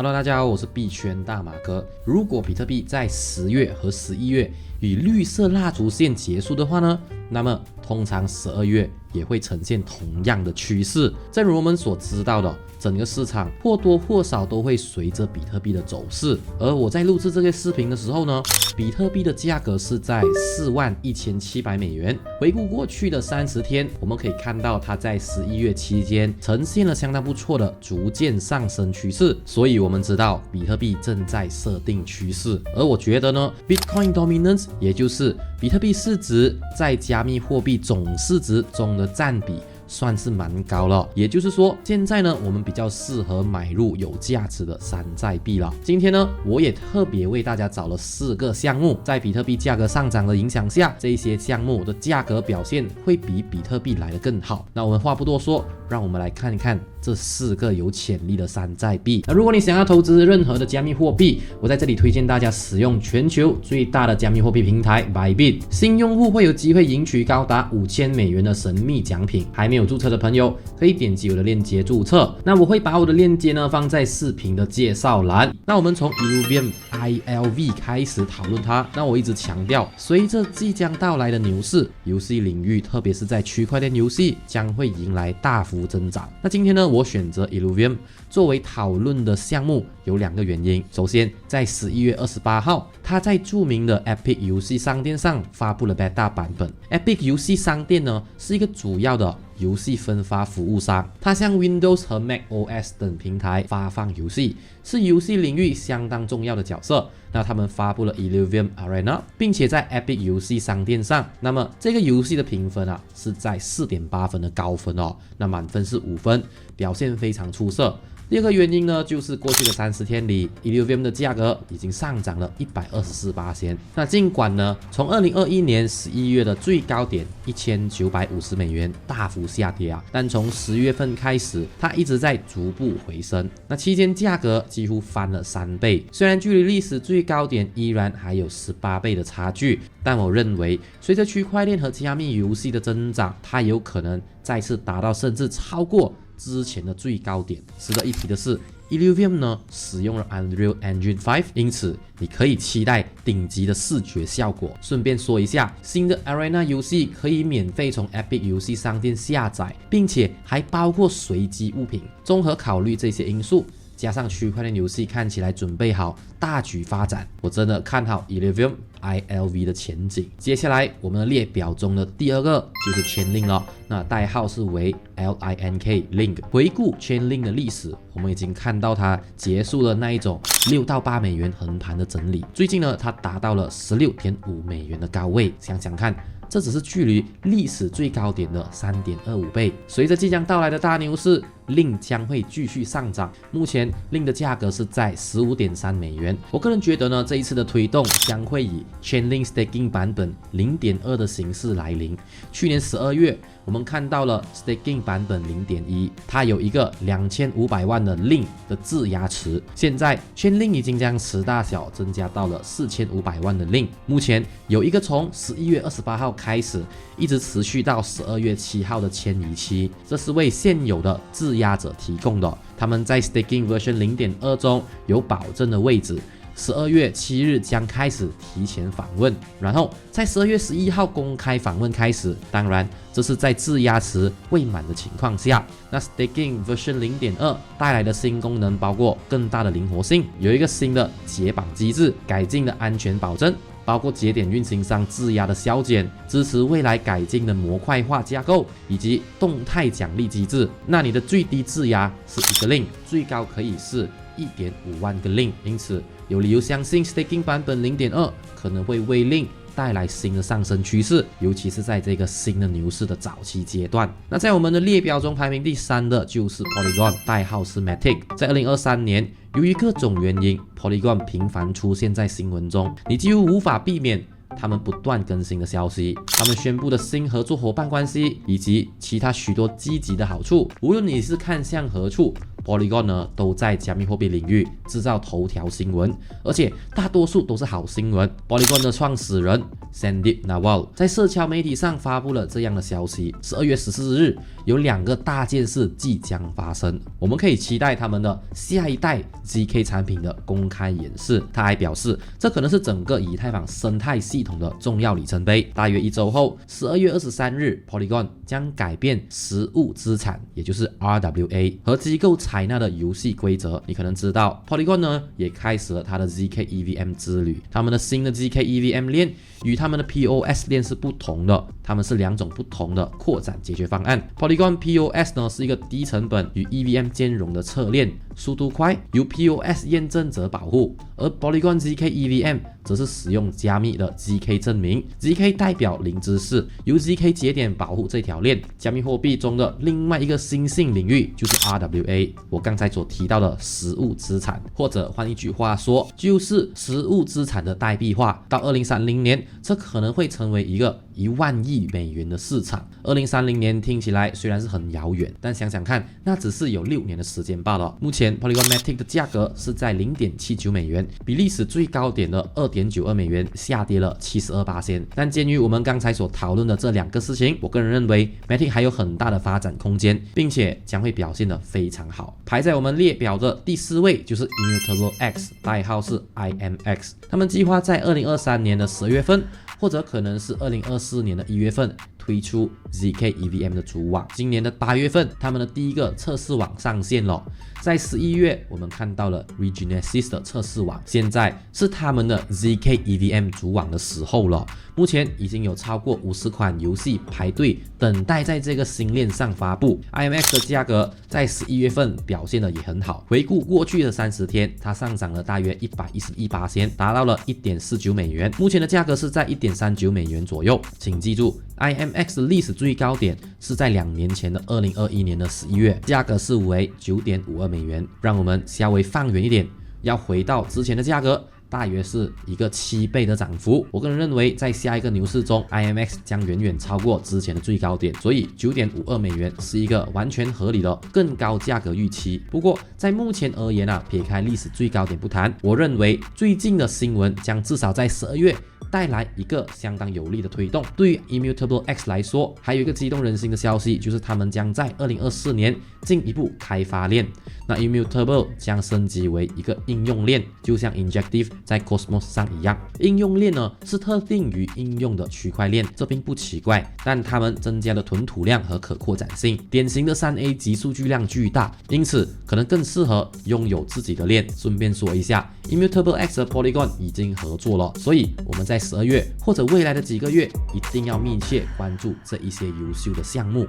Hello， 大家好，我是币圈大马哥。如果比特币在10月和11月以绿色蜡烛线结束的话呢，那么通常12月也会呈现同样的趋势。正如我们所知道的，整个市场或多或少都会随着比特币的走势。而我在录制这个视频的时候呢，比特币的价格是在41700美元。回顾过去的30天，我们可以看到它在11月期间呈现了相当不错的逐渐上升趋势，所以我们知道比特币正在设定趋势。而我觉得呢 ，Bitcoin Dominance， 也就是比特币市值在加密货币总市值中的占比算是蛮高了，也就是说，现在呢，我们比较适合买入有价值的山寨币了。今天呢，我也特别为大家找了4个项目，在比特币价格上涨的影响下，这些项目的价格表现会比比特币来得更好。那我们话不多说，让我们来看一看这4个有潜力的山寨币。那如果你想要投资任何的加密货币，我在这里推荐大家使用全球最大的加密货币平台 Bybit， 新用户会有机会赢取高达5000美元的神秘奖品。还没有注册的朋友可以点击我的链接注册。那我会把我的链接呢放在视频的介绍栏。那我们从 Illuvium ILV 开始讨论它。那我一直强调，随着即将到来的牛市，游戏领域特别是在区块链游戏将会迎来大幅增长。那今天呢，我选择 Illuvium 作为讨论的项目有2个原因。首先，在11月28号，它在著名的 Epic 游戏商店上发布了 Beta 版本。Epic 游戏商店呢是一个主要的游戏分发服务商，它向 Windows 和 macOS 等平台发放游戏，是游戏领域相当重要的角色。那他们发布了 Illuvium Arena， 并且在 Epic 游戏商店上，那么这个游戏的评分是在 4.8 分的高分哦，那满分是5分，表现非常出色。第二个原因呢，就是过去的30天里 ，Illuvium 的价格已经上涨了124%。那尽管呢，从2021年11月的最高点1950美元大幅下跌但从10月份开始，它一直在逐步回升。那期间价格几乎翻了3倍，虽然距离历史最高点依然还有18倍的差距，但我认为随着区块链和加密游戏的增长，它有可能再次达到甚至超过之前的最高点。值得一提的是 Illuvium 呢使用了 Unreal Engine 5， 因此你可以期待顶级的视觉效果。顺便说一下，新的 Arena 游戏可以免费从 Epic 游戏商店下载，并且还包括随机物品。综合考虑这些因素，加上区块链游戏看起来准备好大举发展，我真的看好 Illuvium ILV 的前景。接下来我们的列表中的第2个就是 Chainlink 了，那代号是为 LINK Link。回顾 Chainlink 的历史，我们已经看到它结束了那一种6到8美元横盘的整理，最近呢它达到了 16.5 美元的高位。想想看，这只是距离历史最高点的 3.25 倍。随着即将到来的大牛市，Link 将会继续上涨。目前 Link 的价格是在 15.3 美元。我个人觉得呢，这一次的推动将会以 Chainlink Staking 版本 0.2 的形式来临。去年12月，我们看到了 Staking 版本 0.1， 它有一个2500万的 Link 的质押池。现在 Chainlink 已经将池大小增加到了4500万的 Link。目前有一个从11月28号开始，一直持续到12月7号的迁移期，这是为现有的质押者提供的。他们在 Staking Version 0.2 中有保证的位置。12月7日将开始提前访问，然后在12月11号公开访问开始。当然，这是在质押池未满的情况下。那 Staking Version 0.2 带来的新功能包括更大的灵活性，有一个新的解绑机制，改进的安全保证，包括节点运行商质押的削减，支持未来改进的模块化架构，以及动态奖励机制。那你的最低质押是1个 Link， 最高可以是1.5万个 Link， 因此有理由相信 Staking 版本 0.2 可能会为 Link 带来新的上升趋势，尤其是在这个新的牛市的早期阶段。那在我们的列表中排名第3的就是 Polygon， 代号是 Matic。在2023年，由于各种原因 ，Polygon 频繁出现在新闻中，你几乎无法避免他们不断更新的消息，他们宣布的新合作伙伴关系，以及其他许多积极的好处。无论你是看向何处 Polygon 呢都在加密货币领域制造头条新闻，而且大多数都是好新闻。Polygon 的创始人 Sandeep Nawal 在社交媒体上发布了这样的消息：12月14日有2个大件事即将发生，我们可以期待他们的下一代 ZK 产品的公开演示。他还表示，这可能是整个以太坊生态系统的重要里程碑。大约1周后，12月23日 Polygon 将改变实物资产，也就是 RWA 和机构采纳的游戏规则。你可能知道 Polygon 呢也开始了它的 ZK EVM 之旅。他们的新的 ZK EVM 链与他们的 POS 链是不同的，它们是2种不同的扩展解决方案。Polygon POS 呢是一个低成本与 EVM 兼容的侧链，速度快，由 POS 验证者保护，而 Polygon ZK EVM 则是使用加密的 ZK 证明 ，ZK 代表零知识，由 ZK 节点保护这条链。加密货币中的另外一个新兴领域就是 RWA， 我刚才所提到的实物资产，或者换一句话说，就是实物资产的代币化。到2030年，这可能会成为一个1万亿美元的市场。2030年听起来虽然是很遥远，但想想看，那只是有6年的时间罢了。目前 Polygon Matic 的价格是在 0.79 美元，比历史最高点的 2.92 美元下跌了 72%。但鉴于我们刚才所讨论的这2个事情，我个人认为 Matic 还有很大的发展空间，并且将会表现得非常好。排在我们列表的第4位就是 Immutable X， 代号是 IMX。他们计划在2023年的12月份，或者可能是2024年的1月份推出 ZK EVM 的主网。今年的8月份，他们的第一个测试网上线了。在11月，我们看到了 Regenesis 的测试网，现在是他们的 ZK EVM 主网的时候了。目前已经有超过50款游戏排队等待在这个新链上发布。IMX 的价格在11月份表现的也很好，回顾过去的30天，它上涨了大约111%，达到了 1.49 美元。目前的价格是在 1.39 美元左右。请记住， IMX 的历史最高点是在2年前的2021年的11月，价格是为 9.52 美元。让我们稍微放远一点，要回到之前的价格，大约是一个7倍的涨幅。我个人认为，在下一个牛市中 ，IMX 将远远超过之前的最高点，所以 9.52 美元是一个完全合理的更高价格预期。不过，在目前而言撇开历史最高点不谈，我认为最近的新闻将至少在12月带来一个相当有力的推动。对于 Immutable X 来说，还有一个激动人心的消息，就是他们将在2024年进一步开发链。那 Immutable 将升级为一个应用链，就像 Injective 在 Cosmos 上一样。应用链呢是特定于应用的区块链，这并不奇怪，但它们增加了吞吐量和可扩展性。典型的 3A 级数据量巨大，因此可能更适合拥有自己的链。顺便说一下 ，Immutable X 和 Polygon 已经合作了，所以我们在12月或者未来的几个月一定要密切关注这一些优秀的项目。